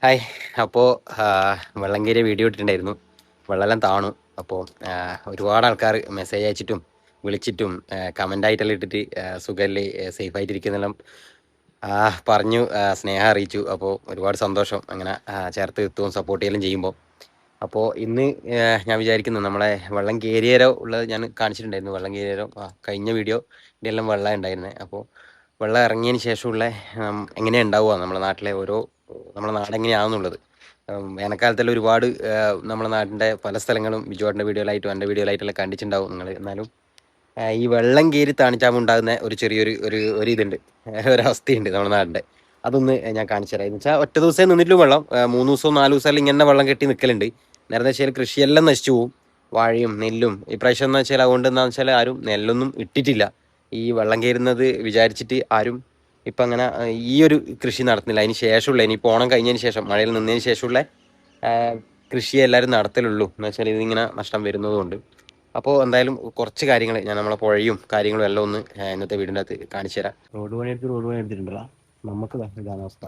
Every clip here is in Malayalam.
ഹായ്. അപ്പോൾ വെള്ളം കയറിയ വീഡിയോ ഇട്ടിട്ടുണ്ടായിരുന്നു. വെള്ളമെല്ലാം താണു. അപ്പോൾ ഒരുപാട് ആൾക്കാർ മെസ്സേജ് അയച്ചിട്ടും വിളിച്ചിട്ടും കമൻ്റായിട്ടെല്ലാം ഇട്ടിട്ട് സുഖമല്ലേ, സേഫായിട്ടിരിക്കുന്നെല്ലാം പറഞ്ഞു, സ്നേഹം അറിയിച്ചു. അപ്പോൾ ഒരുപാട് സന്തോഷം അങ്ങനെ ചേർത്ത് എത്തുകയും സപ്പോർട്ട് ചെയ്യലും ചെയ്യുമ്പോൾ. അപ്പോൾ ഇന്ന് ഞാൻ വിചാരിക്കുന്നു നമ്മളെ വെള്ളം കയറിയേരോ ഉള്ളത് ഞാൻ കാണിച്ചിട്ടുണ്ടായിരുന്നു. വെള്ളം കയറിയേരോ കഴിഞ്ഞ വീഡിയോ എല്ലാം വെള്ളം ഉണ്ടായിരുന്നത്. അപ്പോൾ വെള്ളം ഇറങ്ങിയതിന് ശേഷമുള്ള എങ്ങനെയാണ് ഉണ്ടാവുക നമ്മുടെ നാട്ടിലെ നമ്മുടെ നാടെങ്ങനെയാണെന്നുള്ളത്. വേനൽക്കാലത്തെല്ലാം ഒരുപാട് നമ്മുടെ നാടിൻ്റെ പല സ്ഥലങ്ങളും ബിജുവാട്ടിൻ്റെ വീഡിയോയിലായിട്ടും എൻ്റെ വീഡിയോയിലായിട്ടെല്ലാം കണ്ടിട്ടുണ്ടാവും നിങ്ങൾ. എന്നാലും ഈ വെള്ളം കയറി താണിച്ചാകുമ്പോൾ ഉണ്ടാകുന്ന ഒരു ചെറിയൊരു ഇതുണ്ട്, ഒരവസ്ഥയുണ്ട് നമ്മുടെ നാടിൻ്റെ. അതൊന്ന് ഞാൻ കാണിച്ചു തരാം. എന്ന് വെച്ചാൽ ഒറ്റ ദിവസമേ നിന്നിട്ടും വെള്ളം 3 ദിവസവും 4 ദിവസമെല്ലാം ഇങ്ങനെ വെള്ളം കെട്ടി നിൽക്കലുണ്ട്. നേരത്തെ വെച്ചാൽ കൃഷിയെല്ലാം നശിച്ചു പോവും, വാഴയും നെല്ലും. ഇപ്രാവശ്യം എന്ന് വെച്ചാൽ അതുകൊണ്ട് എന്താണെന്ന് വെച്ചാൽ ആരും നെല്ലൊന്നും ഇട്ടിട്ടില്ല. ഈ വെള്ളം കയറുന്നത് വിചാരിച്ചിട്ട് ആരും ഇപ്പം അങ്ങനെ ഈ ഒരു കൃഷി നടത്തുന്നില്ല. അതിന് ശേഷമുള്ള ഇനി ഓണം കഴിഞ്ഞതിന് ശേഷം മഴയിൽ നിന്നതിന് ശേഷമുള്ള കൃഷിയെ എല്ലാവരും നടത്തലുള്ളൂ. എന്ന് വെച്ചാൽ ഇതിങ്ങനെ നഷ്ടം വരുന്നതുകൊണ്ട്. അപ്പോൾ എന്തായാലും കുറച്ച് കാര്യങ്ങൾ ഞാൻ നമ്മളെ പുഴയും കാര്യങ്ങളും എല്ലാം ഒന്ന് ഇന്നത്തെ വീടിൻ്റെ അകത്ത് കാണിച്ചു തരാം. റോഡ് പണി എടുത്തിട്ടുണ്ടല്ലോ, നമുക്ക് ഇതാണ് അവസ്ഥ.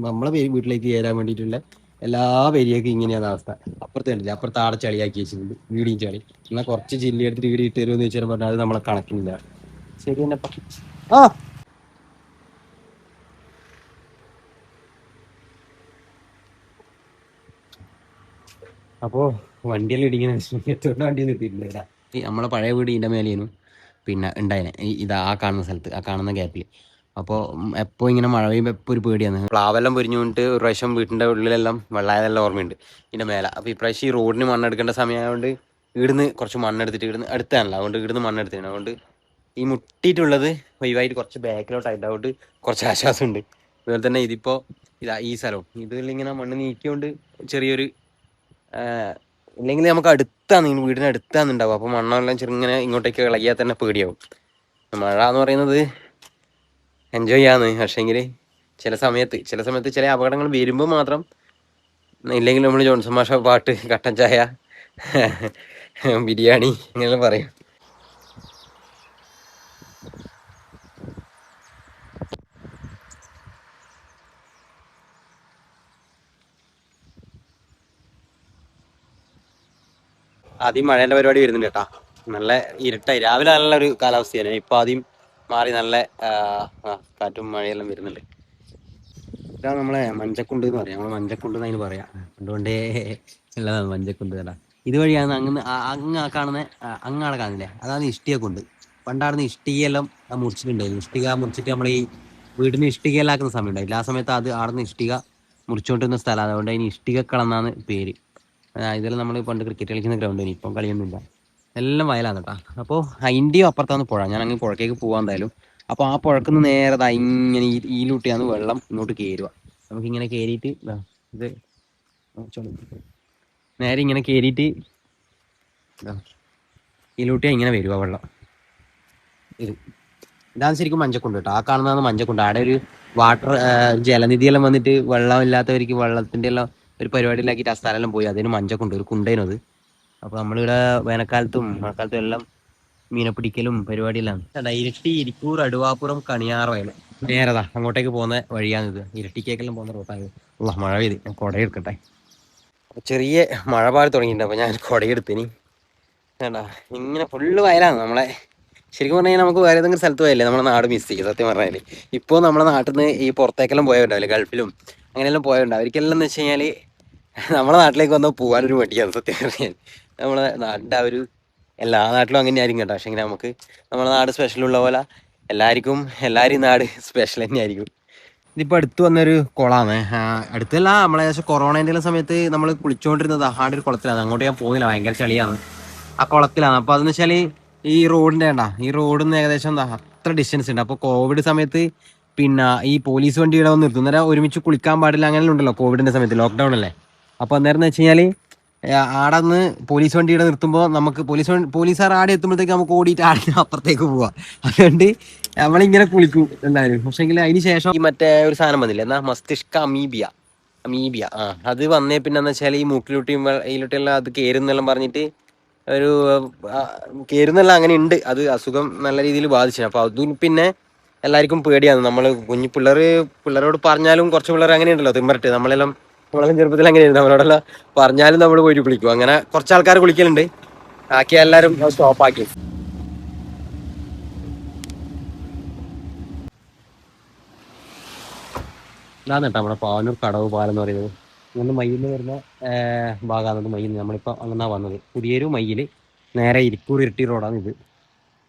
നമ്മളെ വീട്ടിലേക്ക് കയറാൻ വേണ്ടിയിട്ടുള്ള എല്ലാ പേരിയൊക്കെ ഇങ്ങനെയാണ് അവസ്ഥ. അപ്പുറത്ത് കണ്ടില്ല, അപ്പുറത്ത് ആടെ ചളിയാക്കി വെച്ചിട്ടുണ്ട്, വീടിയും ചളി. എന്നാൽ കുറച്ച് ജില്ല എടുത്തിട്ട് വീട് ഇട്ട് തരുമെന്ന് ചോദിച്ചാൽ പറഞ്ഞാൽ അത് നമ്മളെ കണക്കിനില്ല. ശരി തന്നെ. ആ അപ്പോൾ വണ്ടിയെല്ലാം ഇടിക്കുന്ന വണ്ടി നിർത്തിയിട്ടില്ല. ഈ നമ്മളെ പഴയ വീട് ഇതിൻ്റെ മേലേനും പിന്നെ ഉണ്ടായിനെ ഇതാ ആ കാണുന്ന സ്ഥലത്ത്, ആ കാണുന്ന ഗ്യാപ്പിൽ. അപ്പോൾ എപ്പോൾ ഇങ്ങനെ മഴ പെയ്യുമ്പോൾ എപ്പോൾ ഒരു പേടിയാണ്. പ്ലാവെല്ലാം പൊരിഞ്ഞുകൊണ്ട് ഒരു പ്രാവശ്യം വീട്ടിൻ്റെ ഉള്ളിലെല്ലാം വെള്ളമായതെല്ലാം ഓർമ്മയുണ്ട് ഇതിൻ്റെ മേലെ. അപ്പോൾ ഇപ്രാവശ്യം ഈ റോഡിന് മണ്ണെടുക്കേണ്ട സമയമായതുകൊണ്ട് ഇവിടുന്ന് കുറച്ച് മണ്ണെടുത്തിട്ട് ഇവിടുന്ന് അടുത്താണല്ലോ, അതുകൊണ്ട് ഇവിടുന്ന് മണ്ണെടുത്തിട്ടുണ്ട്. അതുകൊണ്ട് ഈ മുട്ടിയിട്ടുള്ളത് ഒഴിവായിട്ട് കുറച്ച് ബാക്കിലോട്ടായിട്ട്, അതുകൊണ്ട് കുറച്ച് ആശ്വാസമുണ്ട്. അതുപോലെ തന്നെ ഇതിപ്പോൾ ഈ സ്ഥലവും ഇതിലിങ്ങനെ മണ്ണ് നീക്കിയോണ്ട് ചെറിയൊരു ഇല്ലെങ്കിൽ നമുക്ക് അടുത്താണ്, വീടിന് അടുത്താന്നുണ്ടാവും. അപ്പോൾ മണ്ണെല്ലാം ചെറുങ്ങനെ ഇങ്ങോട്ടേക്ക് ഇളകിയാൽ തന്നെ പേടിയാവും. മഴ എന്ന് പറയുന്നത് എൻജോയ് ചെയ്യാന്ന്, പക്ഷേങ്കിൽ ചില സമയത്ത് ചില അപകടങ്ങൾ വരുമ്പോൾ മാത്രം. ഇല്ലെങ്കിൽ നമ്മൾ ജോൺസൺ മാഷ പാട്ട്, കട്ടൻ ചായ, ബിരിയാണി ഇങ്ങനെ പറയും. ആദ്യം മഴേൻ്റെ പരിപാടി വരുന്നുണ്ട് കേട്ടാ. നല്ല ഇരുട്ടായി, രാവിലെ നല്ലൊരു കാലാവസ്ഥയാണ്. ഇപ്പം ആദ്യം മാറി നല്ല കാറ്റും മഴയെല്ലാം വരുന്നുണ്ട്. ഇതാ നമ്മളെ മഞ്ചക്കുണ്ട് എന്ന് പറയാം, നമ്മളെ മഞ്ചക്കുണ്ട് എന്നതിന് പറയാം. അതുകൊണ്ടേ ഉള്ളതാണ് മഞ്ചക്കുണ്ട് കേട്ടാ. ഇതുവഴിയാണ് അങ്ങ് കാണുന്ന അങ്ങാടെ കാണില്ലേ, അതാണ് ഇഷ്ടികക്കുണ്ട്. പണ്ടാടുന്ന ഇഷ്ടികയെല്ലാം മുറിച്ചിട്ടുണ്ടായിരുന്നു. ഇഷ്ടിക മുറിച്ചിട്ട് നമ്മൾ ഈ വീടിന് ഇഷ്ടികയെല്ലാം ആക്കുന്ന സമയം ഉണ്ടായില്ല. ആ സമയത്ത് ആടുന്ന ഇഷ്ടിക മുറിച്ചുകൊണ്ടിരുന്ന സ്ഥലം, അതുകൊണ്ട് അതിന് ഇഷ്ടികക്കളന്നാണ് പേര്. ഇതെല്ലാം നമ്മൾ പണ്ട് ക്രിക്കറ്റ് കളിക്കുന്ന ഗ്രൗണ്ടിന്, ഇപ്പം കളിയൊന്നുമില്ല, എല്ലാം വയലാണ് കേട്ടോ. അപ്പോൾ അതിൻ്റെയും അപ്പുറത്താണ് പുഴ. ഞാൻ അങ്ങ് പുഴക്കേക്ക് പോകാൻ എന്തായാലും. അപ്പോൾ ആ പുഴക്കുന്ന് നേരെ ഇങ്ങനെ ഈലൂട്ടിയാണ് വെള്ളം ഇങ്ങോട്ട് കയറുക. നമുക്കിങ്ങനെ കയറിയിട്ട് ഇത് നേരെ ഇങ്ങനെ കയറിയിട്ട് ഈലൂട്ടിയാ ഇങ്ങനെ വരുക വെള്ളം. ഇതാണ് ശരിക്കും മഞ്ചക്കുണ്ട് കേട്ടോ. ആ കാണുന്നതാണ് മഞ്ചക്കുണ്ട്. അവിടെ ഒരു വാട്ടർ ജലനിധിയെല്ലാം വന്നിട്ട് വെള്ളമില്ലാത്തവർക്ക് വെള്ളത്തിൻ്റെ എല്ലാം ഒരു പരിപാടിയിലാക്കിയിട്ട് ആ സ്ഥലമെല്ലാം പോയി. അതിന് മഞ്ചക്കുണ്ട്, ഒരു കുണ്ടേനത്. അപ്പോൾ നമ്മളിവിടെ വേനൽക്കാലത്തും മഴക്കാലത്തും എല്ലാം മീനെ പിടിക്കലും പരിപാടിയെല്ലാം. ഇരിട്ടി, ഇരിക്കൂർ, അടുവാപ്പുറം, കണിയാറോയിൽ നേരതാ അങ്ങോട്ടേക്ക് പോകുന്ന വഴിയാണിത്. ഇരട്ടിക്കേക്കെല്ലാം പോകുന്ന റോട്ടാണ്. മഴ പെയ്ത് ഞാൻ കുടയെടുക്കട്ടെ. ചെറിയ മഴ പാടി തുടങ്ങിയിട്ടുണ്ട്. അപ്പോൾ ഞാൻ കുടയെടുത്തിന് വേണ്ട. ഇങ്ങനെ ഫുള്ള് വയലാണ് നമ്മളെ. ശരിക്കും പറഞ്ഞു കഴിഞ്ഞാൽ നമുക്ക് വേറെ ഏതെങ്കിലും സ്ഥലത്ത് പോയല്ലേ നമ്മുടെ നാട് മിസ് ചെയ്യും സത്യം പറഞ്ഞാൽ. ഇപ്പോൾ നമ്മുടെ നാട്ടിൽ നിന്ന് ഈ പുറത്തേക്കെല്ലാം പോയവരുണ്ടാവില്ലേ, ഗൾഫിലും അങ്ങനെയെല്ലാം പോയവരുണ്ട്. അവർക്കെല്ലാം എന്ന് വെച്ച് കഴിഞ്ഞാൽ നമ്മളെ നാട്ടിലേക്ക് വന്നാൽ പോകാനൊരു മടിയാണ് സത്യം പറഞ്ഞാൽ. നമ്മളെ നാടിൻ്റെ ആ ഒരു എല്ലാ നാട്ടിലും അങ്ങനെ ആയിരിക്കും കേട്ടോ. പക്ഷേ നമുക്ക് നമ്മുടെ നാട് സ്പെഷ്യലുള്ള പോലെ എല്ലാവരും നാട് സ്പെഷ്യൽ തന്നെ ആയിരിക്കും. ഇതിപ്പോൾ അടുത്ത് വന്നൊരു കുളമാണ്. അടുത്തല്ല, നമ്മളെ ഏകദേശം കൊറോണേൻ്റെ സമയത്ത് നമ്മൾ കുളിച്ചുകൊണ്ടിരുന്നത് ആടെ ഒരു കുളത്തിലാണ്. അങ്ങോട്ട് ഞാൻ പോകുന്നില്ല, ഭയങ്കര ചളിയാണ്. ആ കുളത്തിലാണ്. അപ്പോൾ അതെന്ന് വെച്ചാൽ ഈ റോഡിൻ്റെ ഈ റോഡിൽ നിന്ന് ഏകദേശം അത്ര ഡിസ്റ്റൻസ് ഉണ്ട്. അപ്പോൾ കോവിഡ് സമയത്ത് പിന്നെ ഈ പോലീസ് വണ്ടി ഇവിടെ വന്ന് നിർത്തും. നേരം ഒരുമിച്ച് കുളിക്കാൻ പാടില്ല അങ്ങനെ ഉണ്ടല്ലോ കോവിഡിൻ്റെ സമയത്ത്, ലോക്ക്ഡൗൺ അല്ലേ. അപ്പോൾ അന്നേരം എന്ന് വെച്ച് കഴിഞ്ഞാൽ ആടെ നിന്ന് പോലീസ് വണ്ടി ഇവിടെ നിർത്തുമ്പോൾ നമുക്ക് പോലീസുകാർ ആടെ എത്തുമ്പോഴത്തേക്ക് നമുക്ക് ഓടിയിട്ട് ആടെ അപ്പുറത്തേക്ക് പോവാം. അതുകൊണ്ട് നമ്മളിങ്ങനെ കുളിക്കും എല്ലാവരും. പക്ഷേങ്കിൽ അതിന് ശേഷം ഈ മറ്റേ ഒരു സാധനം വന്നില്ല, എന്നാ മസ്തിഷ്ക അമീബിയ അത് വന്നേ പിന്നെ എന്ന് വെച്ചാൽ ഈ മൂക്കിലൂട്ടിയും ഇതിലൂട്ടിയെല്ലാം അത് കയറുന്നെല്ലാം പറഞ്ഞിട്ട് ഒരു കയറുന്നെല്ലാം അങ്ങനെ ഉണ്ട്. അത് അസുഖം നല്ല രീതിയിൽ ബാധിച്ചു. അപ്പോൾ അതും പിന്നെ എല്ലാവർക്കും പേടിയാണ്. നമ്മൾ പിള്ളേരോട് പറഞ്ഞാലും കുറച്ച് പിള്ളേർ അങ്ങനെ ഉണ്ടല്ലോ, തിമ്മറിട്ട് നമ്മളെല്ലാം നമ്മളെ ചെറുപ്പത്തിൽ അങ്ങനെയായിരുന്നു. നമ്മളോടെല്ലാം പറഞ്ഞാലും നമ്മൾ പോയിട്ട് കുളിക്കും. അങ്ങനെ കുറച്ച് ആൾക്കാർ കുളിക്കലുണ്ട്, ബാക്കി എല്ലാവരും സ്റ്റോപ്പാക്കി. ഇതാണ് കേട്ടോ നമ്മുടെ പാവനൂർ കടവ് പാലം എന്ന് പറയുന്നത്. ഇങ്ങനെ മയ്യിൽ വരുന്ന ഭാഗമാണ് മയ്യിൽ. നമ്മളിപ്പോൾ അങ്ങനെ വന്നത് പുതിയൊരു മയ്യിൽ നേരെ ഇരിക്കൂർ ഇരിട്ടി റോഡാണ് ഇത്.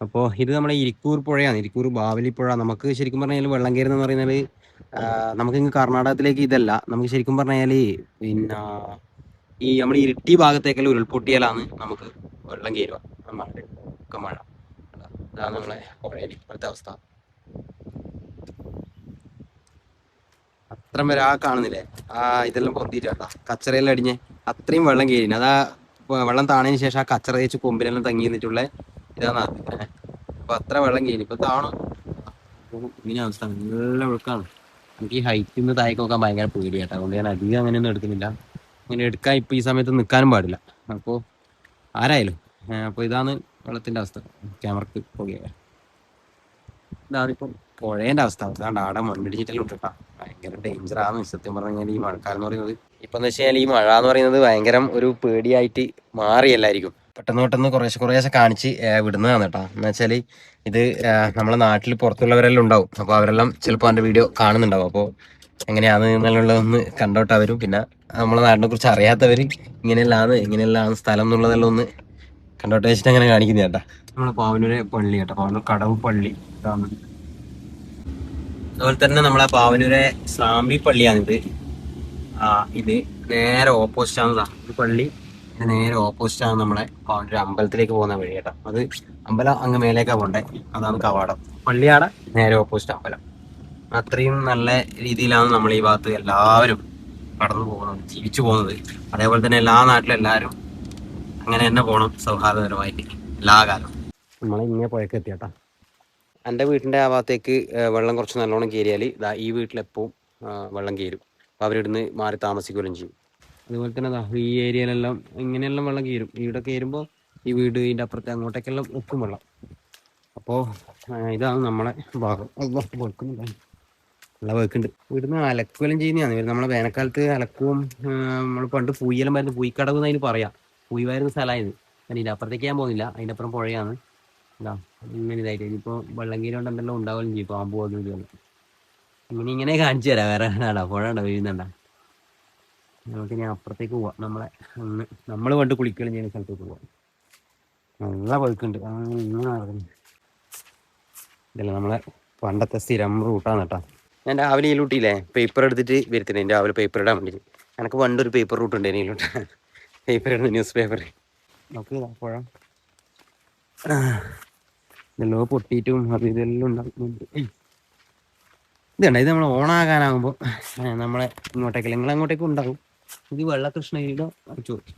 അപ്പോൾ ഇത് നമ്മുടെ ഇരിക്കൂർ പുഴയാണ്, ഇരിക്കൂർ ബാവലി പുഴ. നമുക്ക് ശരിക്കും പറഞ്ഞാൽ വെള്ളം കയറുന്ന പറയുന്നത് നമുക്ക് ഇങ്ങ് കർണാടകത്തിലേക്ക് ഇതല്ല, നമുക്ക് ശരിക്കും പറഞ്ഞാൽ പിന്നെ ഈ നമ്മുടെ ഇരിട്ടി ഭാഗത്തേക്കെല്ലാം ഉരുൾപൊട്ടിയാലാണ് നമുക്ക് വെള്ളം കയറുക. മഴ ഒക്കെ മഴ അതാണ് നമ്മളെ പുഴയിൽ ഇപ്പോഴത്തെ അവസ്ഥ. അത്ര വരെ ആ കാണുന്നില്ലേ, ആ ഇതെല്ലാം പൊന്തിട്ടാ കച്ചറയെല്ലാം അടിഞ്ഞ് അത്രയും വെള്ളം കയറി. അതാ വെള്ളം താണതിന് ശേഷം ആ കച്ചറ തേച്ച് കൊമ്പിലെല്ലാം തങ്ങി നിന്നിട്ടുള്ള ഇതാണ് അത്. അപ്പൊ അത്ര വെള്ളം കയറി. ഇപ്പൊ താണു ഇങ്ങനെ അവസ്ഥ, നല്ല ഒഴുക്കാണ്. എനിക്ക് ഈ ഹൈറ്റിൽ നിന്ന് താഴേക്ക് നോക്കാൻ ഭയങ്കര പേടിയാട്ടോ. അതുകൊണ്ട് ഞാൻ അധികം അങ്ങനെയൊന്നും എടുക്കുന്നില്ല. അങ്ങനെ എടുക്കാൻ ഇപ്പൊ ഈ സമയത്ത് നിൽക്കാനും പാടില്ല. അപ്പോൾ ആരായാലും അപ്പോൾ ഇതാണ് വെള്ളത്തിന്റെ അവസ്ഥ. ക്യാമറക്ക് പോകുക ഇതാണിപ്പം പുഴേന്റെ അവസ്ഥ. അതാണ്ട് ആടെ മണ്ണിടിച്ചിട്ടെല്ലാം ഇട്ടിട്ടാ ഭയങ്കര ഡേഞ്ചറാണ് സത്യം പറഞ്ഞു കഴിഞ്ഞാൽ ഈ മഴക്കാലം എന്ന് പറയുന്നത്. ഇപ്പൊ എന്ന് വെച്ച് കഴിഞ്ഞാൽ ഈ മഴ എന്ന് പറയുന്നത് ഭയങ്കര ഒരു പേടിയായിട്ട് മാറി എല്ലായിരിക്കും. പെട്ടെന്ന് പെട്ടെന്ന് കുറേശ്ശെ കാണിച്ച് വിടുന്നതാണ് കേട്ടോ. എന്ന് വെച്ചാല് ഇത് നമ്മളെ നാട്ടിൽ പുറത്തുള്ളവരെല്ലാം ഉണ്ടാവും. അപ്പോൾ അവരെല്ലാം ചിലപ്പോൾ എൻ്റെ വീഡിയോ കാണുന്നുണ്ടാവും. അപ്പോൾ എങ്ങനെയാണ് എന്നുള്ളതൊന്ന് കണ്ടോട്ട് വരും. പിന്നെ നമ്മളെ നാടിനെ കുറിച്ച് അറിയാത്തവർ ഇങ്ങനെയെല്ലാം സ്ഥലം എന്നുള്ളതെല്ലാം ഒന്ന് കണ്ടോട്ട് വെച്ചിട്ട് അങ്ങനെ കാണിക്കുന്ന കേട്ടാ. നമ്മളെ പാവനൂരെ പള്ളി കേട്ടോ, പാവനൂർ കടവ് പള്ളി ഇതാണ്. അതുപോലെ തന്നെ നമ്മളെ പാവനൂരെ സ്വാമി പള്ളിയാണിത്. ഇത് നേരെ ഓപ്പോസിറ്റ് ആണ് ഈ പള്ളി. ഇത് നേരെ ഓപ്പോസിറ്റ് ആണ് നമ്മളെ പാവനൂർ അമ്പലത്തിലേക്ക് പോകുന്ന വഴി കേട്ടോ. അത് അമ്പലം അങ്ങ് മേലേക്കാ പോണ്ടേ, അതാണ് കവാടം. പള്ളിയാടെ നേരെ ഓപ്പോസിറ്റ് അമ്പലം. അത്രയും നല്ല രീതിയിലാണ് നമ്മൾ ഈ ഭാഗത്ത് എല്ലാവരും കടന്നു പോകുന്നത്, ജീവിച്ചു പോകുന്നത്. അതേപോലെ തന്നെ എല്ലാ നാട്ടിലും എല്ലാവരും അങ്ങനെ തന്നെ പോകണം, സൗഹാർദ്ദപരമായിട്ട് എല്ലാ കാലവും. നമ്മളിങ്ങനെ പുഴക്ക് എത്തിയേട്ടാ. എൻ്റെ വീട്ടിൻ്റെ ആ ഭാഗത്തേക്ക് വെള്ളം കുറച്ച് നല്ലോണം കയറിയാൽ ഈ വീട്ടിലെപ്പോഴും വെള്ളം കയറും. അപ്പോൾ അവരിടുന്ന് മാറി താമസിക്കുകയും ചെയ്യും. അതുപോലെ തന്നെ ഈ ഏരിയയിലെല്ലാം ഇങ്ങനെയെല്ലാം വെള്ളം കയറും. ഇവിടെ കയറുമ്പോൾ ഈ വീട് ഇതിൻ്റെ അപ്പുറത്തെ അങ്ങോട്ടേക്കെല്ലാം എത്തും വെള്ളം. അപ്പോൾ ഇതാണ് നമ്മളെ ഭാഗം. വെക്കുന്നില്ല, നല്ല വെക്കുന്നുണ്ട്. ഇവിടുന്ന് അലക്കുവെല്ലാം ചെയ്യുന്നതാണ്. നമ്മളെ വേനൽക്കാലത്ത് അലക്കും. നമ്മൾ പണ്ട് പൂയെല്ലാം വരുന്നത് പൂയിക്കടവ് എന്നതിന് പറയാം. പൂയി വരുന്ന സ്ഥലമായത്. അതിൻ്റെ അപ്പുറത്തേക്ക് ഞാൻ പോകുന്നില്ല, അതിൻ്റെ അപ്പുറം പുഴയാണ്. ഇതാ ഇങ്ങനെ ഇതായിട്ട് ഇനിയിപ്പോൾ വെള്ളം കീരി കൊണ്ട് എന്തെല്ലാം ഉണ്ടാവുകയും ചെയ്യും, പാമ്പ് പോകുന്നത്. ഇങ്ങനെ കാണിച്ചു തരാം. വേറെ ആടാ പുഴ ഉണ്ടോ വീഴുന്നുണ്ടാ. നമുക്ക് ഇനി അപ്പുറത്തേക്ക് പോവാം. നമ്മൾ പണ്ട് കുളിക്കുകയും ചെയ്യുന്ന സ്ഥലത്തേക്ക് പോവാം. നല്ല പഴുക്കുണ്ട്. ഇങ്ങനെ നടക്കുന്നു. ഇതല്ല നമ്മളെ പണ്ടത്തെ സ്ഥിരം റൂട്ടാണ് കേട്ടോ. ഞാൻ രാവിലെ ഇതിലൂട്ടിയില്ലേ പേപ്പർ എടുത്തിട്ട് വരുത്തുന്നത്, രാവിലെ പേപ്പർ ഇടാൻ വേണ്ടിയിട്ട്. എനിക്ക് പണ്ടൊരു പേപ്പർ റൂട്ട് ഉണ്ട് ഇതിലൂട്ട്, പേപ്പർ ഇടുന്ന ന്യൂസ് പേപ്പർ. നമുക്ക് പുഴ ഇതെല്ലോ പൊട്ടിയിട്ടും അത് ഇതെല്ലാം ഉണ്ടാക്കുന്നുണ്ട്. ഇതുണ്ട്, ഇത് നമ്മൾ ഓണാകാനാകുമ്പോൾ നമ്മളെ ഇങ്ങോട്ടേക്ക് നിങ്ങൾ അങ്ങോട്ടേക്കും ഉണ്ടാകും. ഇത് വെള്ള കൃഷ്ണഗിരിയുടെ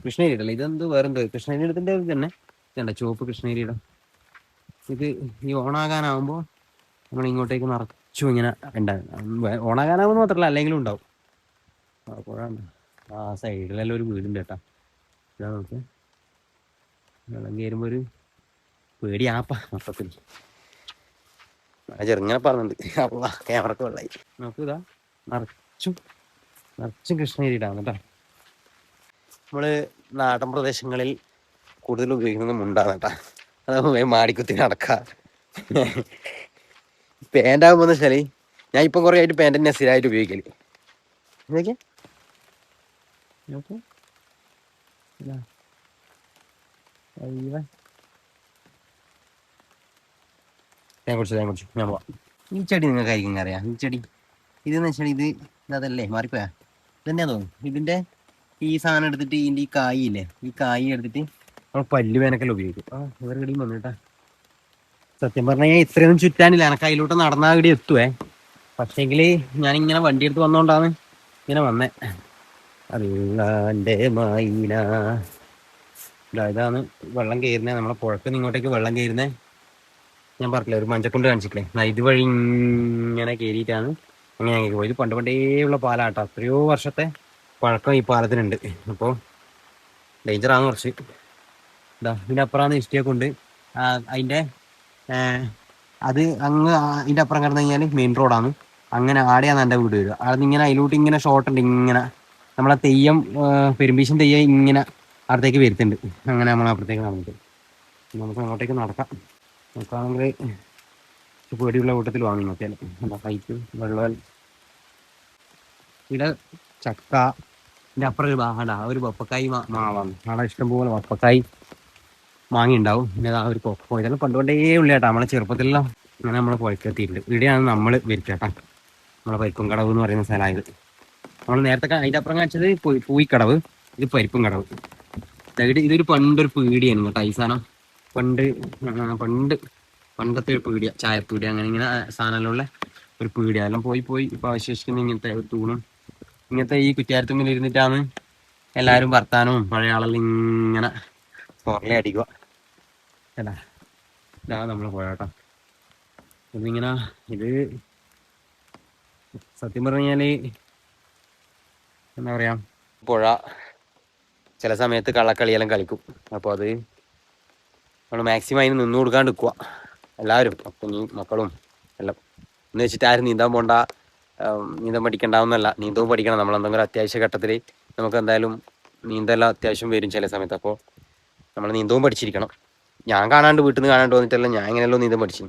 കൃഷ്ണഗിരിയുടെ ഇതെന്ത് വേറെന്തോ കൃഷ്ണഗിരിയുടെ തന്നെ ഇതുണ്ട്, ചുവപ്പ് കൃഷ്ണഗിരിയുടെ. ഇത് ഈ ഓണാകാനാകുമ്പോൾ നമ്മൾ ഇങ്ങോട്ടേക്ക് നിറച്ചും ഇങ്ങനെ ഉണ്ടാകും. ഓണാകാനാകുമ്പോൾ മാത്രമല്ല അല്ലെങ്കിലും ഉണ്ടാവും. പുഴയാണ്. ആ സൈഡിലെല്ലാം ഒരു വീടുണ്ട് കേട്ടാ. ഇതാ നമുക്ക് വെള്ളം കയറുമ്പോൾ ഒരു പേടിയാപ്പ മൊത്തത്തിൽ. ചെറുങ്ങനെ പറഞ്ഞിട്ടുണ്ട്. അല്ല ക്യാമറക്ക് വെള്ളമായി. നമുക്ക് ഇതാ നിറച്ചും കൃഷ്ണഗിരിയിലാണ് കേട്ടോ. നമ്മള് നാടൻ പ്രദേശങ്ങളിൽ കൂടുതൽ ഉപയോഗിക്കുന്നത് മുണ്ടാണ് കേട്ടാ. അതാകുമ്പോ മാടിക്കുത്തി നടക്കാം. പാൻ്റാകുമ്പോൾ വെച്ചാല് ഞാൻ ഇപ്പം കുറേ ആയിട്ട് പാൻ്റ് തന്നെ സ്ഥിരമായിട്ട് ഉപയോഗിക്കല്. ഇതൊക്കെ ഞാൻ കുടിച്ചു ഞാൻ പോവാം. ഈ ചെടി നിങ്ങൾക്കായിരിക്കും അറിയാം. ഈ ചെടി ഇതെന്ന് വെച്ചാൽ ഇത് അതല്ലേ മാറിപ്പോയാ ഇതന്നെയാ തോന്നുന്നു. ഇതിന്റെ ഈ സാധനം എടുത്തിട്ട് ഇതിന്റെ ഈ കായില്ലേ, ഈ കായ് എടുത്തിട്ട് നമ്മൾ പല്ല് വേനക്കെല്ലാം ഉപയോഗിക്കും. വേറെ കടിയും വന്നിട്ടാ. സത്യം പറഞ്ഞാൽ ഞാൻ ഇത്രയൊന്നും ചുറ്റാനില്ല, എനക്ക് അതിലോട്ട് നടന്നാൽ ഇവിടെ എത്തുവേ. പക്ഷേങ്കിൽ ഞാനിങ്ങനെ വണ്ടി എടുത്ത് വന്നോണ്ടാണ് ഇങ്ങനെ വന്നേ. അല്ലാൻ്റെ മൈന ഇതാണ് വെള്ളം കയറുന്നത്. നമ്മളെ പുഴക്ക് ഇങ്ങോട്ടേക്ക് വെള്ളം കയറുന്നത് ഞാൻ പറഞ്ഞില്ലേ, ഒരു മഞ്ചക്കുണ്ട് കാണിച്ചിട്ടില്ലേ, ഇതുവഴി ഇങ്ങനെ കയറിയിട്ടാണ് അങ്ങനെ പോയത്. പണ്ടേ ഉള്ള പാലാട്ടോ, എത്രയോ വർഷത്തെ പഴക്കം ഈ പാലത്തിനുണ്ട്. അപ്പോൾ ഡേഞ്ചറാണ് കുറച്ച്. ഇതിൻ്റെ അപ്പുറമാണ് ഇഷ്ടിയൊക്കെ ഉണ്ട്. അതിൻ്റെ അത് അങ്ങ് ഇതിൻ്റെ അപ്പുറം കിടന്നു കഴിഞ്ഞാൽ മെയിൻ റോഡാണ്. അങ്ങനെ ആടെയാണ് എൻ്റെ വീട് വരിക. അവിടെ ഇങ്ങനെ അതിലോട്ട് ഇങ്ങനെ ഷോർട്ട് ഉണ്ട്, ഇങ്ങനെ നമ്മളെ തെയ്യം പെരുമ്പീശൻ തെയ്യം ഇങ്ങനെ അവിടത്തേക്ക് വരുത്തുന്നുണ്ട്. അങ്ങനെ നമ്മൾ അപ്പുറത്തേക്ക് നടന്നിട്ട് നമുക്ക് അങ്ങോട്ടേക്ക് നടക്കാം. നോക്കുകയാണെങ്കിൽ പേടിയുള്ള കൂട്ടത്തിൽ വാങ്ങി നോക്കിയാൽ എന്താ ഹൈറ്റ് വെള്ളം ഇവിടെ ചക്ക. ഇതിൻ്റെ അപ്പുറം ഒരു ബാഹട ഒരു വപ്പക്കായി മാവാണ്. അവിടെ ഇഷ്ടംപോലെ വപ്പക്കായി മാങ്ങി ഉണ്ടാവും. പിന്നെ ആ ഒരു കൊക്കോ ഇതെല്ലാം പണ്ടുകൊണ്ടേ ഉള്ള ചേട്ടാ. നമ്മളെ ചെറുപ്പത്തിലെല്ലാം അങ്ങനെ നമ്മൾ പുഴക്കെത്തിയിട്ടുണ്ട്. ഇവിടെയാണ് നമ്മൾ വരിച്ചേട്ടാ. നമ്മളെ പരിപ്പും കടവ് എന്ന് പറയുന്ന സ്ഥലമായത്. നമ്മൾ നേരത്തെ അതിൻ്റെ അപ്പുറം കാണിച്ചത് പൂയിക്കടവ്, ഇത് പരിപ്പും കടവ്. ഇതൊരു പണ്ടൊരു പീടിയാണ് കേട്ടോ ഈ സാധനം. പണ്ടത്തെ ഒരു പീടിയ, ചായപ്പീടിയ, അങ്ങനെ ഇങ്ങനെ സാധനമുള്ള ഒരു പീടിയ. എല്ലാം പോയി ഇപ്പൊ അവശേഷിക്കുന്ന ഇങ്ങനത്തെ ഒരു തൂണും ഇങ്ങനത്തെ ഈ കുറ്റിയാരത്തുമ്പിൽ ഇരുന്നിട്ടാണ് എല്ലാവരും വർത്താനവും പഴയ ആളെല്ലാം ഇങ്ങനെ പുറലേ അടിക്കുക. അല്ല ഇതാ നമ്മൾ പോയാട്ടോ. ഇതിങ്ങനെ ഇത് സത്യം പറഞ്ഞാല് എന്താ പറയാ, പുഴ ചില സമയത്ത് കള്ളക്കളിയെല്ലാം കളിക്കും. അപ്പോൾ അത് നമ്മൾ മാക്സിമം അതിന് നിന്ന് കൊടുക്കാണ്ട് നിൽക്കുക എല്ലാവരും, അപ്പനും മക്കളും എല്ലാം. എന്ന് വെച്ചിട്ട് ആരും നീന്താൻ പോണ്ട, നീന്തം പഠിക്കണ്ടാവുന്നല്ല. നീന്തവും പഠിക്കണം. നമ്മളെന്തെങ്കിലും അത്യാവശ്യ ഘട്ടത്തിൽ നമുക്ക് എന്തായാലും നീന്തെല്ലാം അത്യാവശ്യം വരും ചില സമയത്ത്. അപ്പോൾ നമ്മൾ നീന്തവും പഠിച്ചിരിക്കണം. ഞാൻ കാണാണ്ട് വീട്ടിൽ നിന്ന് കാണാണ്ട് വന്നിട്ടല്ല, ഞാൻ ഇങ്ങനെയല്ലോ നീന്തം പഠിച്ചു.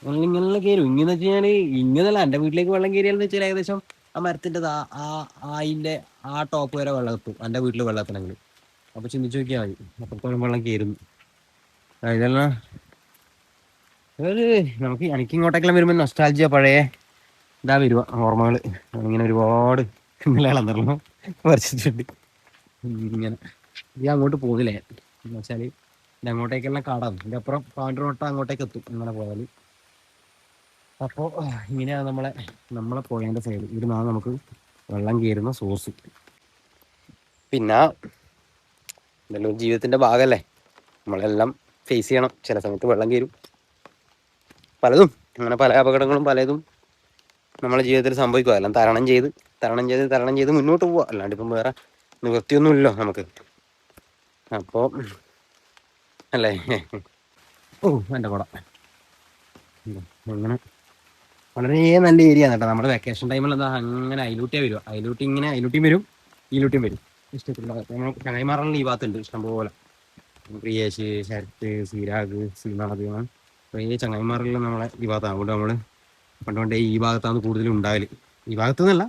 ഇങ്ങനെയുള്ള കയറും. ഇങ്ങനെ വെച്ച് കഴിഞ്ഞാൽ ഇങ്ങനെയല്ല, എൻ്റെ വീട്ടിലേക്ക് വെള്ളം കയറിയാലെന്ന് വെച്ചാൽ ഏകദേശം ആ മരത്തിൻ്റെ അതിൻ്റെ ആ ടോപ്പ് വരെ വെള്ളം എത്തും എൻ്റെ വീട്ടിൽ വെള്ളം എത്തണമെങ്കിൽ. അപ്പോൾ ചിന്തിച്ച് നോക്കിയാൽ മതി അത്രത്തോളം വെള്ളം കയറുന്നു. ഇതെല്ലാം നമുക്ക് എനിക്ക് ഇങ്ങോട്ടേക്കെല്ലാം വരുമ്പോൾ നൊസ്റ്റാൾജിയ പഴയ ഇതാ വരുക ഓർമ്മകൾ. ഇങ്ങനെ ഒരുപാട് ഇന്നലെയാണെന്നറിഞ്ഞു വരച്ചിട്ടുണ്ട്. ഇങ്ങനെ ഇത് അങ്ങോട്ട് പോകുന്നില്ലേ എന്ന് വെച്ചാൽ ഇത് അങ്ങോട്ടേക്കെല്ലാം കാടാണ്. ഇതിൻ്റെ അപ്പുറം പാണ്ടിരോട്ട അങ്ങോട്ടേക്ക് എത്തും ഇങ്ങനെ പോയാൽ. അപ്പോൾ ഇങ്ങനെയാണ് നമ്മളെ പോയതിൻ്റെ സൈഡ്. ഇവിടുന്നാണ് നമുക്ക് വെള്ളം കയറുന്ന സോഴ്സ്. പിന്നെ ഇതെല്ലാം ജീവിതത്തിൻ്റെ ഭാഗമല്ലേ, നമ്മളെല്ലാം ഫേസ് ചെയ്യണം. ചില സമയത്ത് വെള്ളം കയറും, പലതും അങ്ങനെ പല അപകടങ്ങളും പലതും നമ്മളെ ജീവിതത്തിൽ സംഭവിക്കുക. എല്ലാം തരണം ചെയ്ത് മുന്നോട്ട് പോവുക. അല്ലാണ്ട് ഇപ്പം വേറെ നിവൃത്തിയൊന്നുമില്ലല്ലോ നമുക്ക്. അപ്പോൾ അല്ലേ എൻ്റെ കൂടെ അങ്ങനെ വളരെ നല്ല ഏരിയ ആണ് കേട്ടോ. നമ്മുടെ വെക്കേഷൻ ടൈമിൽ എന്താ അങ്ങനെ അയിലൂട്ടിയാണ് വരിക. അയിലൂട്ടിയും വരും, ഈലൂട്ടിയും വരും. ഇഷ്ടത്തിലുള്ള നമ്മൾ ചങ്ങായിമാരെല്ലാം ഈ ഭാഗത്തുണ്ട് ഇഷ്ടംപോലെ. പ്രിയേഷ്, ശരത്ത്, സീരാഗ്, ശ്രീനാഥ്, കുറേ ചങ്ങായിമാരെല്ലാം നമ്മളെ ഈ ഭാഗത്താണ്. അതുകൊണ്ട് നമ്മൾ പണ്ടുകൊണ്ടേ ഈ ഭാഗത്താണ് കൂടുതലും ഉണ്ടാവല്. ഈ ഭാഗത്തു നിന്നല്ല.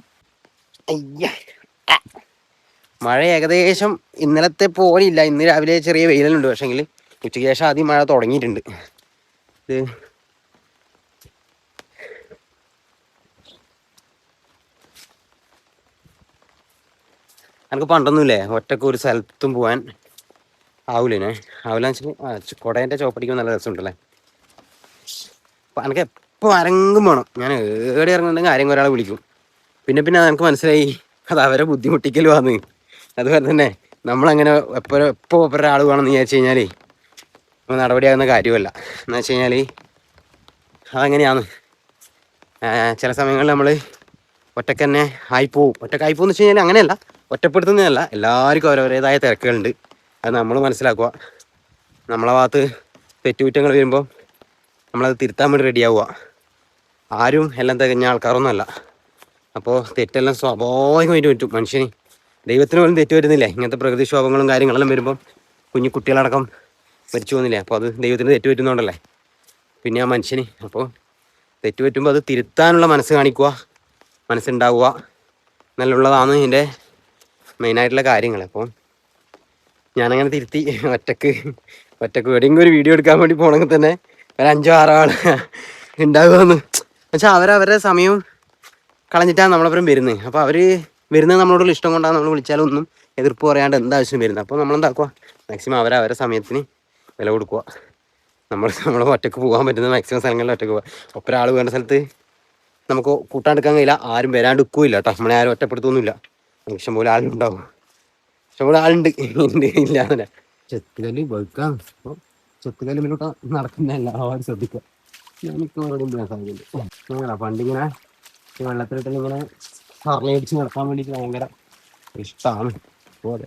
മഴ ഏകദേശം ഇന്നലത്തെ പോലെ ഇല്ല. ഇന്ന് രാവിലെ ചെറിയ വെയിലുണ്ട്. പക്ഷെങ്കിൽ ഉച്ചയ്ക്ക് ശേഷം ആദ്യം മഴ തുടങ്ങിയിട്ടുണ്ട്. ഇത് എനിക്ക് പണ്ടൊന്നുമില്ലേ ഒറ്റക്ക് ഒരു സ്ഥലത്തും പോകാൻ ആവൂലേ. ആവില്ലാന്ന് വെച്ചാൽ കുടേൻ്റെ ചോപ്പടിക്കുമ്പോൾ നല്ല രസമുണ്ടല്ലേ. അപ്പം എനിക്ക് എപ്പോൾ ആരെങ്കിലും വേണം. ഞാൻ ഏടെ ഇറങ്ങുന്നുണ്ടെങ്കിൽ ആരെങ്കിലും ഒരാളെ വിളിക്കും. പിന്നെ എനിക്ക് മനസ്സിലായി അത് അവരെ ബുദ്ധിമുട്ടിക്കലുമാണ്. അതുപോലെ തന്നെ നമ്മളങ്ങനെ എപ്പോൾ ഒരാൾ വേണമെന്ന് വിചാരിച്ചു കഴിഞ്ഞാൽ നടപടിയാകുന്ന കാര്യമല്ല. എന്ന് വെച്ച് കഴിഞ്ഞാൽ അതങ്ങനെയാണ്. ചില സമയങ്ങളിൽ നമ്മൾ ഒറ്റക്ക് തന്നെ ആയിപ്പോവും. ഒറ്റക്കായിപ്പോന്ന് വെച്ച് കഴിഞ്ഞാൽ അങ്ങനെയല്ല, ഒറ്റപ്പെടുത്തുന്നതല്ല. എല്ലാവർക്കും അവരവരുടേതായ തിരക്കുകളുണ്ട്. അത് നമ്മൾ മനസ്സിലാക്കുക. നമ്മളെ ഭാഗത്ത് തെറ്റുകുറ്റങ്ങൾ വരുമ്പോൾ നമ്മളത് തിരുത്താൻ വേണ്ടി റെഡിയാവുക. ആരും എല്ലാം തികഞ്ഞ ആൾക്കാരൊന്നുമല്ല. അപ്പോൾ തെറ്റെല്ലാം സ്വാഭാവികമായിട്ട് പറ്റും മനുഷ്യന്. ദൈവത്തിന് പോലും തെറ്റ് വരുന്നില്ലേ? ഇങ്ങനത്തെ പ്രകൃതിക്ഷോഭങ്ങളും കാര്യങ്ങളെല്ലാം വരുമ്പം കുഞ്ഞു കുട്ടികളടക്കം മരിച്ചു പോകുന്നില്ലേ? അപ്പോൾ അത് ദൈവത്തിന് തെറ്റ് പറ്റുന്നതുകൊണ്ടല്ലേ പിന്നെ ആ മനുഷ്യന്. അപ്പോൾ തെറ്റ് പറ്റുമ്പോൾ അത് തിരുത്താനുള്ള മനസ്സ് കാണിക്കുക, മനസ്സുണ്ടാവുക എന്നുള്ളതാണ് ഇതിൻ്റെ മെയിനായിട്ടുള്ള കാര്യങ്ങൾ. അപ്പോൾ ഞാനങ്ങനെ തിരുത്തി ഒറ്റക്ക് എവിടെയെങ്കിലും ഒരു വീഡിയോ എടുക്കാൻ വേണ്ടി പോകണമെങ്കിൽ തന്നെ ഒരു 5-6 ആൾ ഉണ്ടാകുമെന്ന് വെച്ചാൽ അവരവരുടെ സമയവും കളഞ്ഞിട്ടാണ് നമ്മളപ്പുറം വരുന്നത്. അപ്പോൾ അവർ വരുന്നത് നമ്മളോടുള്ള ഇഷ്ടം കൊണ്ടാണ്. നമ്മൾ വിളിച്ചാലൊന്നും എതിർപ്പ് പറയാണ്ട് എന്താവശ്യം വരുന്നത്. അപ്പോൾ നമ്മളെന്താക്കുക, മാക്സിമം അവരവരുടെ സമയത്തിന് വില കൊടുക്കുക. നമ്മൾ ഒറ്റക്ക് പോകാൻ പറ്റുന്ന മാക്സിമം സ്ഥലങ്ങളിൽ ഒറ്റക്ക് പോകാം. ഒരാൾ വേണ്ട സ്ഥലത്ത് നമുക്ക് കൂട്ടാണ്ടെടുക്കാൻ കഴിയില്ല. ആരും വരാണ്ട് നിൽക്കുകയില്ല കേട്ടോ. നമ്മളെ ആരും ഒറ്റപ്പെടുത്തൊന്നുമില്ല. ഇഷ്ടംപോലെ ആളുണ്ടാവും, ഇഷ്ടംപോലെ ആളുണ്ട്. ഇല്ല എന്നല്ല, ചെത്തുകല്ല് വെക്കാം. അപ്പോൾ ചെത്തുകല്ല് മുന്നോട്ട് നടക്കുന്ന എല്ലാവരും ശ്രദ്ധിക്കുക. എനിക്ക് സാധ്യതയുണ്ട്. പണ്ടിങ്ങനെ ഈ വെള്ളത്തിലിട്ട് ഇങ്ങനെ സർലയടിച്ച് നടക്കാൻ വേണ്ടിയിട്ട് ഭയങ്കര ഇഷ്ടമാണ്. അപ്പോൾ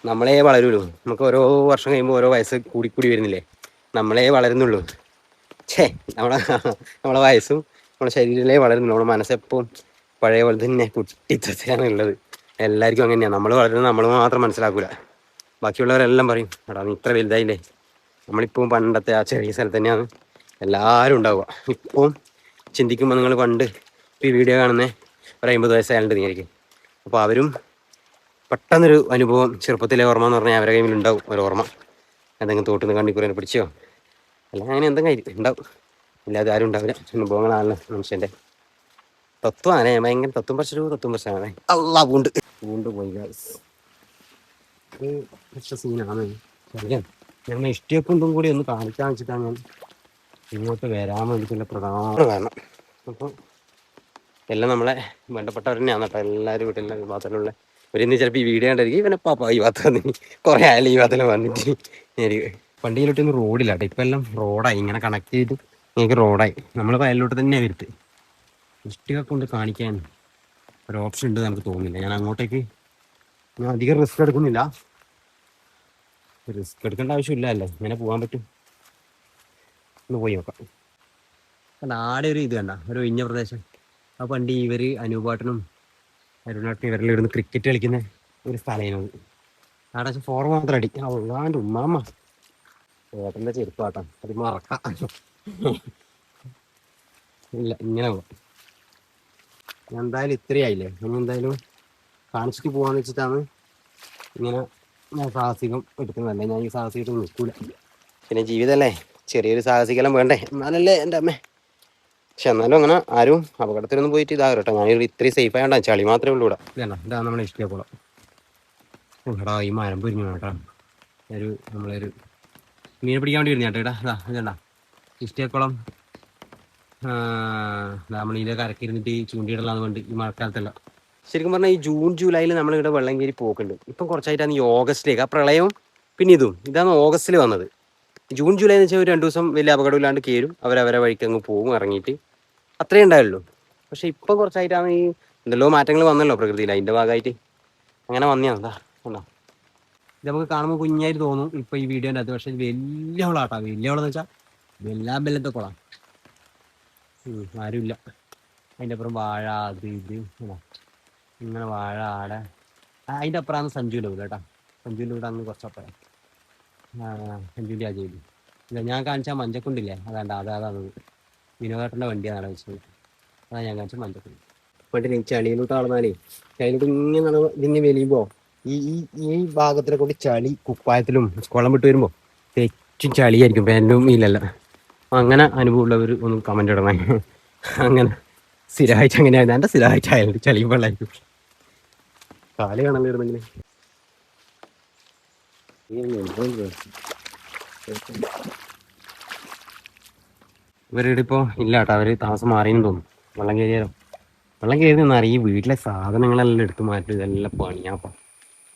നമ്മളെ വളരുള്ളൂ. നമുക്ക് ഓരോ വർഷം കഴിയുമ്പോൾ ഓരോ വയസ്സ് കൂടിക്കൂടി വരുന്നില്ലേ? നമ്മളെ വളരുന്നുള്ളൂ. നമ്മളെ വയസ്സും നമ്മുടെ ശരീരത്തിലേ വളരുന്നുള്ളൂ. നമ്മുടെ മനസ്സെപ്പോഴും പഴയ പോലെ തന്നെ കുട്ടിത്തത്തിലാണ് ഉള്ളത്. എല്ലാവർക്കും അങ്ങനെയാണ്. നമ്മൾ വളരുന്നത് നമ്മൾ മാത്രം മനസ്സിലാക്കൂല. ബാക്കിയുള്ളവരെല്ലാം പറയും എടാ നീ ഇത്ര വലുതായില്ലേ. നമ്മളിപ്പോൾ പണ്ടത്തെ ആ ചെറിയ സ്ഥലത്ത് തന്നെയാണ് എല്ലാവരും ഉണ്ടാവുക. ഇപ്പം ചിന്തിക്കുമ്പോൾ നിങ്ങൾ പണ്ട് ഈ വീഡിയോ കാണുന്ന ഒരു 50 വയസ്സായാലും നീയായിരിക്കും. അപ്പോൾ അവരും പെട്ടെന്നൊരു അനുഭവം ചെറുപ്പത്തിലെ ഓർമ്മ എന്ന് പറഞ്ഞാൽ അവരുടെ കയ്യിൽ ഉണ്ടാവും ഒരു ഓർമ്മ. എന്തെങ്കിലും തോട്ടുന്ന കണ്ണിക്കുരനെ പിടിച്ചോ അല്ല അങ്ങനെ എന്തെങ്കിലും ഉണ്ടാവും. ഇല്ലാതെ ആരും ഉണ്ടാവില്ല. അനുഭവങ്ങളാണല്ലോ മനുഷ്യൻ്റെ. തത്വമാണ് ഭയങ്കര തത്വം പ്രശ്നമാണ്. അല്ലാ പൂണ്ട് പോയി സീനാണ്. അറിയാം ഞാൻ ഇഷ്ടയൊക്കെ ഒന്നും കൂടി ഒന്ന് കാണിക്കാൻ വെച്ചിട്ടാണ് ഞാൻ ഇങ്ങോട്ട് വരാൻ വേണ്ടിയിട്ടുള്ള പ്രധാന കാരണം. അപ്പോൾ എല്ലാം നമ്മളെ വേണ്ടപ്പെട്ടവർ തന്നെയാണ് കേട്ടോ. എല്ലാവരും വീട്ടിലെ ഈ ഭാഗത്തിലുള്ള ഒരു ചിലപ്പോൾ ഈ വീഡിയോ കണ്ടായിരിക്കും ഇവനെ പാപ്പ ഈ ഭാഗത്ത് വന്നിട്ട് കുറേ ആയാലും ഈ ഭാഗത്തിൽ വന്നിട്ട് വണ്ടിയിലോട്ടൊന്നും റോഡില്ല കേട്ടോ. ഇപ്പം എല്ലാം റോഡായി. ഇങ്ങനെ കണക്ട് ചെയ്തിട്ട് നിങ്ങൾക്ക് റോഡായി. നമ്മൾ വയലിലോട്ട് തന്നെയാണ് വരുത്ത്. ഇഷ്ടിക കൊണ്ട് കാണിക്കാൻ ഒരു ഓപ്ഷൻ ഉണ്ട് നമുക്ക് തോന്നുന്നില്ല. ഞാൻ അങ്ങോട്ടേക്ക് ഞാൻ അധികം റിസ്ക് എടുക്കുന്നില്ല. റിസ്ക് എടുക്കേണ്ട ആവശ്യമില്ല അല്ലേ, ഇങ്ങനെ പോകാൻ പറ്റും. ഒന്ന് പോയി നോക്കാം. കണ്ട ആടെ ഒരു ഇത് കണ്ട ഒരു ഒഴിഞ്ഞ പ്രദേശം. ആ പണ്ട് ഇവർ അനൂപാട്ടനും അരുണാട്ടനും ഇവരെല്ലാം ഇരുന്ന് ക്രിക്കറ്റ് കളിക്കുന്ന ഒരു സ്ഥലമാണത്. അവിടെ ഫോർ മാത്രം അടി അള്ളാൻ്റെ ഉമ്മാമ്മ ഏട്ടൻ്റെ ചെരുപ്പാട്ടം അത് മറക്കാം. ഇല്ല ഇങ്ങനെ പോവാം. എന്തായാലും ഇത്രയായില്ലേ, ഇനി എന്തായാലും കാണിച്ചിട്ട് പോകാന്ന് വെച്ചിട്ടാണ് ഇങ്ങനെ ഞാൻ സാഹസികം എടുക്കുന്നതല്ലേ. ഞാൻ ഈ സാഹസികമായിട്ട് നിൽക്കൂല. പിന്നെ ജീവിതമല്ലേ, ചെറിയൊരു സാഹസികെല്ലാം വേണ്ടേ, എന്നാലല്ലേ എൻ്റെ അമ്മേ. പക്ഷെ എന്നാലും അങ്ങനെ ആരും അപകടത്തിലൊന്നും പോയിട്ട് ഇതാകും കേട്ടോ. ഞാൻ ഇത്രയും സേഫ് ആയതുകൊണ്ടാണ്. ചളി മാത്രമേ ഉള്ളൂ ഇവിടെ. ഇതല്ല ഇതാണ് നമ്മളെ ഇഷ്ടക്കുളം. എടാ ഈ മരം പൊരിഞ്ഞു കേട്ടോ. നമ്മളൊരു മീനെ പിടിക്കാൻ വേണ്ടി വരുന്ന ചേട്ടാ. ഇതാ ഇതണ്ട ഇഷ്ടക്കുളം. നമ്മളിതിൻ്റെ കരക്കിരുന്നിട്ട് ചൂണ്ടിയിടലാന്ന് കൊണ്ട് ഈ മഴക്കാലത്തല്ല. ശരിക്കും പറഞ്ഞാൽ ഈ ജൂൺ ജൂലൈയിൽ നമ്മളിവിടെ വെള്ളം കയറി പോക്കുണ്ട്. ഇപ്പം കുറച്ചായിട്ടാണ് ഈ ഓഗസ്റ്റിലേക്ക് ആ പ്രളയവും പിന്നെ ഇതാണ് ഓഗസ്റ്റിൽ വന്നത്. ജൂൺ ജൂലൈ എന്ന് വെച്ചാൽ ഒരു 2 ദിവസം വലിയ അപകടമില്ലാണ്ട് കയറും, അവരവരെ വഴിക്ക് അങ്ങ് പോകും ഇറങ്ങിയിട്ട്, അത്രയേ ഉണ്ടായുള്ളൂ. പക്ഷെ ഇപ്പം കുറച്ചായിട്ടാണ് ഈ എന്തെല്ലോ മാറ്റങ്ങൾ വന്നല്ലോ പ്രകൃതിയിൽ. അതിൻ്റെ ഭാഗമായിട്ട് അങ്ങനെ വന്നതാണ്. എന്താ കണ്ടോ, ഇത് നമുക്ക് കാണുമ്പോൾ കുഞ്ഞായിട്ട് തോന്നും ഇപ്പം ഈ വീഡിയോൻ്റെ അത്. പക്ഷേ വലിയ കുളമാട്ടോ. വലിയ കുളം എന്ന് വെച്ചാൽ എല്ലാ ബെല്ലത്തെ കുളം. ആരുമില്ല. അതിൻ്റെ അപ്പുറം വാഴ അത് ഇത് ഇങ്ങനെ വാഴ ആടെ. അതിൻ്റെ അപ്പുറമാണ് സഞ്ജുവിൻ്റെ വീട് കേട്ടോ. സഞ്ജുവിൻ്റെ വീട് അന്ന് കുറച്ചപ്പുറം. സഞ്ജുവിൻ്റെ ആ ജോലി ഇല്ല. ഞാൻ കാണിച്ചാൽ മഞ്ചക്കുണ്ടില്ലേ, അതാണ് വിനോദേട്ടൻ്റെ വണ്ടിയാണ് വെച്ചത്. അതാണ് ഞാൻ കാണിച്ച മഞ്ചക്കുണ്ട്. പണ്ട് ചളിയിലോട്ട് നടന്നാലേ ചളിയിലോട്ട് ഇങ്ങനെ ഇതിങ്ങനെ വലിയുമ്പോൾ ഈ ഈ ഭാഗത്തിനെ കൊണ്ട് ചളി കുപ്പായത്തിലും കുളം വിട്ട് വരുമ്പോൾ തെറ്റും ചളിയായിരിക്കും പാൻറ്റും ഇല്ലല്ല. അങ്ങനെ അനുഭവമുള്ളവർ ഒന്ന് കമൻ്റ് ഇടണേ. അങ്ങനെ സ്ഥിരമായിട്ട് അങ്ങനെയായിരുന്നു. എൻ്റെ സ്ഥിരമായിട്ടായാലും ചളിയും വെള്ളമായിരിക്കും. കാല് കാണാൻ വരുന്നെങ്കിൽ ഇവരുടെ ഇപ്പോൾ ഇല്ല കേട്ടോ. അവർ താമസം മാറിയെന്ന് തോന്നുന്നു. വെള്ളം കയറി നിന്നാൽ ഈ വീട്ടിലെ സാധനങ്ങളെല്ലാം എടുത്തു മാറ്റി ഇതെല്ലാം പണിയാപ്പം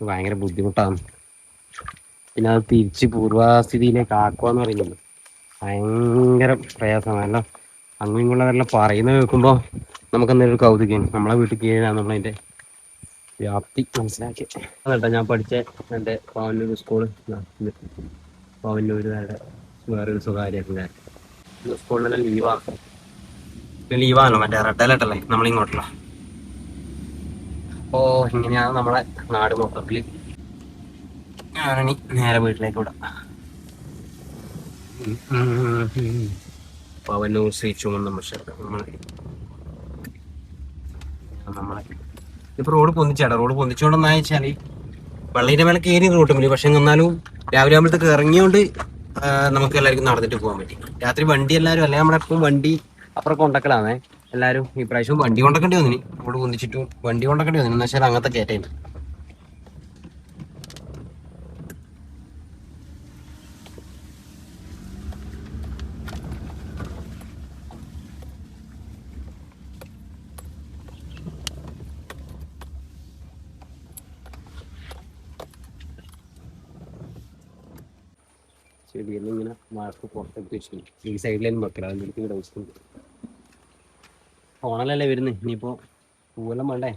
ഭയങ്കര ബുദ്ധിമുട്ടാണ്. പിന്നെ അത് തിരിച്ച് പൂർവ്വസ്ഥിതിയിലേക്ക് ആക്കുക എന്ന് പറയുന്നത് ഭയങ്കര പ്രയാസമാണ്. എല്ലാം അങ്ങും ഇങ്ങുള്ളവരെല്ലാം പറയുന്നത് കേൾക്കുമ്പോൾ നമുക്കെന്തൊരു കൗതുകമാണ്. നമ്മളെ വീട്ടിൽ കീഴാണ് നമ്മളതിൻ്റെ വ്യാപ്തി മനസ്സിലാക്കി. അതെട്ടാ ഞാൻ പഠിച്ച എൻ്റെ പാവന്നൂർ സ്കൂള്. പാവന്നൂർ വേറൊരു സ്വകാര്യ സ്കൂളിലെല്ലാം ലീവാണല്ലോ, മറ്റേ റെഡ് അലേർട്ടല്ലേ നമ്മളിങ്ങോട്ടുള്ള. അപ്പോൾ ഇങ്ങനെയാണ് നമ്മളെ നാട് മൊത്തത്തിൽ. ഞാനിനി നേരെ വീട്ടിലേക്ക് വിടാം. പവന്നൂർ ശ്രീ ചുമന്ന ക്ഷേത്രം നമ്മളെ ഇപ്പൊ റോഡ് പൊന്തിച്ചാടാ. റോഡ് പൊന്തിച്ചോണ്ടെന്ന് വെച്ചാൽ പള്ളിയുടെ മേലെ കയറി റോട്ടുമില്ല. പക്ഷെ എന്നാലും രാവിലെ ആകുമ്പോഴത്തേക്ക് ഇറങ്ങിയോണ്ട് നമുക്ക് എല്ലാവർക്കും നടന്നിട്ട് പോകാൻ പറ്റി. രാത്രി വണ്ടി എല്ലാവരും അല്ലെ നമ്മളെപ്പം വണ്ടി അപ്പുറം കൊണ്ടക്കലാന്നേ എല്ലാവരും. ഈ പ്രാവശ്യം വണ്ടി കൊണ്ടക്കേണ്ടി വന്നിനി. റോഡ് പൊന്തിച്ചിട്ടും വണ്ടി കൊണ്ടക്കേണ്ടി വന്നിന്. എന്ന് വെച്ചാൽ അങ്ങനത്തെ കയറ്റേന്. ചെടിയെല്ലാം ഇങ്ങനെ മഴക്ക് പുറത്തെടുത്ത് വെച്ചിട്ടുണ്ട്. ഈ സൈഡിലും വെക്കില്ല, അതിൻ്റെ അടുത്ത് ഇവിടെ വെച്ചിട്ടുണ്ട്. ഓണലല്ലേ വരുന്നത്, ഇനിയിപ്പോൾ പൂവെല്ലാം വേണ്ടേ,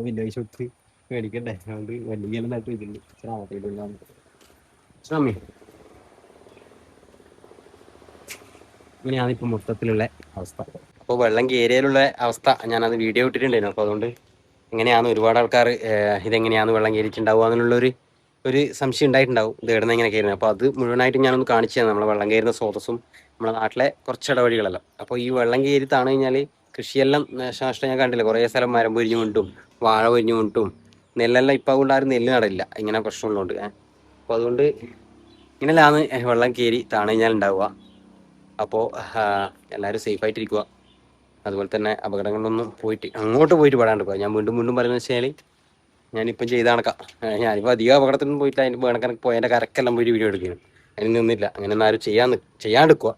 വില്ലേജ് കൊടുത്ത് മേടിക്കണ്ടേ. അതുകൊണ്ട് വലിയ നട്ട് വെച്ചിട്ടുണ്ട്. ശ്രമി ഇങ്ങനെയാണ് ഇപ്പം മൊത്തത്തിലുള്ള അവസ്ഥ. അപ്പോൾ വെള്ളം കയറിയാലുള്ള അവസ്ഥ ഞാനത് വീഡിയോ ഇട്ടിട്ടുണ്ടായിരുന്നു. അപ്പോൾ അതുകൊണ്ട് എങ്ങനെയാണ് ഒരുപാട് ആൾക്കാർ ഇതെങ്ങനെയാണ് വെള്ളം കയറിയിട്ടുണ്ടാവുക ഒരു സംശയം ഉണ്ടായിട്ടുണ്ടാവും, ഇത് ഇടുന്ന എങ്ങനെ കയറുന്നത്. അപ്പോൾ അത് മുഴുവനായിട്ട് ഞാനൊന്ന് കാണിച്ചു തന്നെ നമ്മളെ വെള്ളം കയറുന്ന സ്രോതസ്സും നമ്മുടെ നാട്ടിലെ കുറച്ച് ഇടവഴികളെല്ലാം. അപ്പോൾ ഈ വെള്ളം കയറി താണു കഴിഞ്ഞാൽ കൃഷിയെല്ലാം നാശനഷ്ടം ഞാൻ കണ്ടില്ല. കുറേ സ്ഥലം മരം പൊരിഞ്ഞു കൊണ്ടും വാഴ പൊരിഞ്ഞു കൊണ്ടും നെല്ലെല്ലാം ഇപ്പം അതുകൊണ്ട് ആരും നെല്ല് നടില്ല, ഇങ്ങനെ പ്രശ്നമുള്ളതുകൊണ്ട്. അപ്പോൾ അതുകൊണ്ട് ഇങ്ങനെയാണ് വെള്ളം കയറി താണു കഴിഞ്ഞാൽ ഉണ്ടാവുക. അപ്പോൾ എല്ലാവരും സേഫായിട്ടിരിക്കുക. അതുപോലെ തന്നെ അപകടങ്ങളിലൊന്നും അങ്ങോട്ട് പോയിട്ട് പെടാണ്ട് പോകാം. ഞാൻ വീണ്ടും വീണ്ടും പറയുന്നത് വെച്ചാൽ ഞാനിപ്പം ചെയ്ത കണക്കാം. ഞാനിപ്പോൾ അധികം അപകടത്തിനൊന്നും പോയിട്ടില്ല. അതിന് വേണക്കണക്ക് പോയതിൻ്റെ കരക്കെല്ലാം പോയിട്ട് വീഡിയോ എടുക്കുന്നു. അതിന് നിന്നില്ല. അങ്ങനെ ഒന്നും ആരും ചെയ്യാണ്ടിരിക്കുക.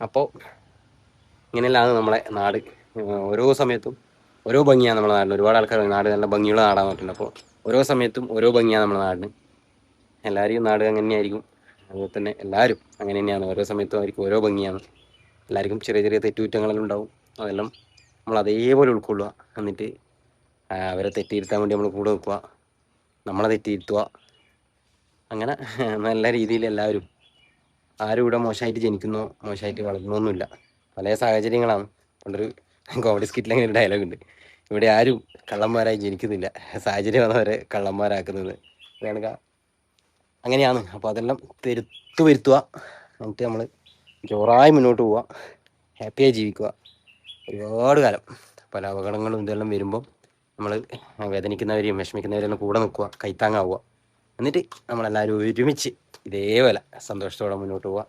അപ്പോൾ ഇങ്ങനെയല്ലാണ് നമ്മളെ നാട്. ഓരോ സമയത്തും ഓരോ ഭംഗിയാണ് നമ്മുടെ നാടിന്. ഒരുപാട് ആൾക്കാർ നാട് നല്ല ഭംഗിയുള്ള നാടാന്ന് പറഞ്ഞിട്ടുണ്ട്. അപ്പോൾ ഓരോ സമയത്തും ഓരോ ഭംഗിയാണ് നമ്മുടെ നാടിന്. എല്ലാവരെയും നാട് അങ്ങനെ തന്നെയായിരിക്കും. അതുപോലെ തന്നെ എല്ലാവരും അങ്ങനെ തന്നെയാണ്. ഓരോ സമയത്തും ആയിരിക്കും ഓരോ ഭംഗിയാണ്. എല്ലാവർക്കും ചെറിയ ചെറിയ തെറ്റുകുറ്റങ്ങളെല്ലാം ഉണ്ടാവും. അതെല്ലാം നമ്മൾ അതേപോലെ ഉൾക്കൊള്ളുക. എന്നിട്ട് അവരെ തെറ്റിയിരുത്താൻ വേണ്ടി നമ്മൾ കൂടെ നിൽക്കുക, നമ്മളെ തെറ്റിയിരുത്തുക. അങ്ങനെ നല്ല രീതിയിൽ എല്ലാവരും, ആരും ഇവിടെ മോശമായിട്ട് ജനിക്കുന്നോ മോശമായിട്ട് വളർന്നൊന്നുമില്ല. പല സാഹചര്യങ്ങളാണ്. പണ്ടൊരു കോമഡി സ്കിറ്റിൽ അങ്ങനെ ഒരു ഡയലോഗ് ഉണ്ട്, ഇവിടെ ആരും കള്ളന്മാരായി ജനിക്കുന്നില്ല, സാഹചര്യം വന്നവരെ കള്ളന്മാരാക്കുന്നത്. അതാണ് അങ്ങനെയാണ്. അപ്പോൾ അതെല്ലാം വരുത്തുക. എന്നിട്ട് നമ്മൾ ജോറായി മുന്നോട്ട് പോവുക, ഹാപ്പിയായി ജീവിക്കുക. ഒരുപാട് കാലം പല അപകടങ്ങളും ഇതെല്ലാം വരുമ്പം നമ്മൾ വേദനിക്കുന്നവരെയും വിഷമിക്കുന്നവരെല്ലാം കൂടെ നിൽക്കുക, കൈത്താങ്ങാവുക. എന്നിട്ട് നമ്മളെല്ലാവരും ഒരുമിച്ച് ഇതേപോലെ സന്തോഷത്തോടെ മുന്നോട്ട് പോവുക.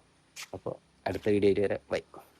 അപ്പോൾ അടുത്ത വീഡിയോ വരെ ബൈ.